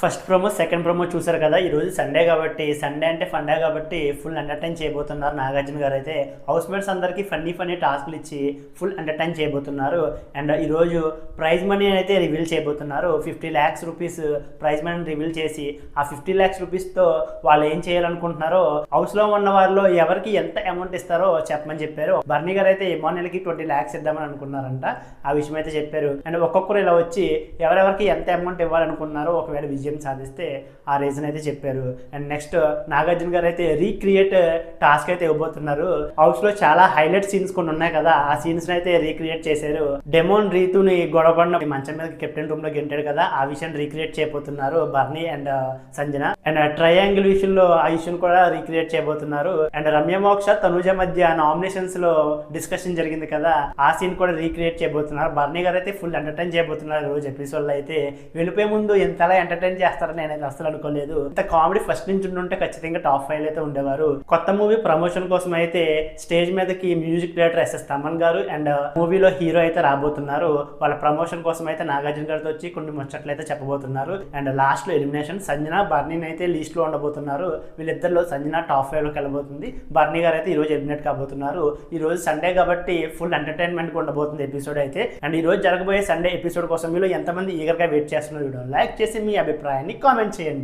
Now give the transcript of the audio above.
First promo second promo చూసారు కదా. ఈరోజు సండే కాబట్టి, సండే అంటే ఫండే కాబట్టి ఫుల్ ఎంటర్టైన్ చేయబోతున్నారు నాగార్జున గారు. అయితే హౌస్ మేట్స్ అందరికీ ఫన్నీ టాస్క్లు ఇచ్చి ఫుల్ ఎంటర్టైన్ చేయబోతున్నారు. అండ్ ఈరోజు ప్రైజ్ మనీ అయితే రివీల్ చేయబోతున్నారు. 50 lakhs rupees prize money reveal చేసి ఆ 50 lakhs రూపీస్తో వాళ్ళు ఏం చేయాలనుకుంటున్నారో, హౌస్లో ఉన్న వారిలో ఎవరికి ఎంత అమౌంట్ ఇస్తారో చెప్పమని చెప్పారు. బర్నీ గారు అయితే ఇమాన్యుల్కి 20 lakhs ఇద్దామని అనుకున్నారంట. ఆ విషయం అయితే చెప్పారు. అండ్ ఒక్కొక్కరు ఇలా వచ్చి ఎవరెవరికి ఎంత అమౌంట్ ఇవ్వాలనుకున్నారో, ఒకవేళ విజయం సాధిస్తే ఆ రీజన్ అయితే చెప్పారు. అండ్ నెక్స్ట్ నాగార్జున గారు అయితే రీక్రియేట్ టాస్క్ అయితే ఇవ్వబోతున్నారు. హౌస్ లో చాలా హైలైట్ సీన్స్ కొన్ని ఉన్నాయి కదా, ఆ సీన్స్ అయితే రీక్రియేట్ చేశారు. డెమోన్ రీతుని గొడవపడిన మంచం మీద కెప్టెన్ రూమ్ లో గెంటాడు కదా, ఆ విషయాన్ని రీక్రియేట్ చేయబోతున్నారు బర్నీ అండ్ సంజన. అండ్ ట్రయాంగిల్ విషయంలో ఆ విషయం కూడా రీక్రియేట్ చేయబోతున్నారు. అండ్ రమ్య మోక్ష తనుజ మధ్య నామినేషన్స్ లో డిస్కషన్ జరిగింది కదా, ఆ సీన్ కూడా రీక్రియేట్ చేయబోతున్నారు. బర్నీ గారు అయితే ఫుల్ ఎంటర్టైన్ చేయబోతున్నారు రోజు ఎపిసోడ్ లో. అయితే వెళ్ళిపోయే ముందు ఎంతలా ఎంటర్టైన్ చేస్తారని నేనైతే అసలు అనుకోలేదు. ఇంత కామెడీ ఫస్ట్ నుంచి ఉంటే ఖచ్చితంగా టాప్ 5 అయితే ఉండేవారు. కొత్త మూవీ ప్రమోషన్ కోసం అయితే స్టేజ్ మీదకి మ్యూజిక్ డైరెక్టర్ ఎస్ఎస్ తమన్ గారు అండ్ మూవీలో హీరో అయితే రాబోతున్నారు. వాళ్ళ ప్రమోషన్ కోసం అయితే నాగార్జున గారితో వచ్చి కొన్ని ముచ్చట్లు అయితే చెప్పబోతున్నారు. అండ్ లాస్ట్ లో ఎలిమినేషన్ సంజన బర్నీ అయితే లీస్ట్ లో ఉండబోతున్నారు. వీళ్ళిద్దరిలో సంజన టాప్ 5 లోకి వెళ్ళబోతుంది. బర్నీ గారు అయితే ఈ రోజు ఎలిమినేట్ కాబోతున్నారు. ఈ రోజు సండే కాబట్టి ఫుల్ ఎంటర్టైన్మెంట్ ఉండబోతుంది ఎపిసోడ్ అయితే. అండ్ ఈ రోజు జరగబోయే సండే ఎపిసోడ్ కోసం మీరు ఎంతమంది ఈగర్ గా వెయిట్ చేస్తున్నారు, వీడియో లైక్ చేసి మీ అభిప్రాయాన్ని కామెంట్ చేయండి.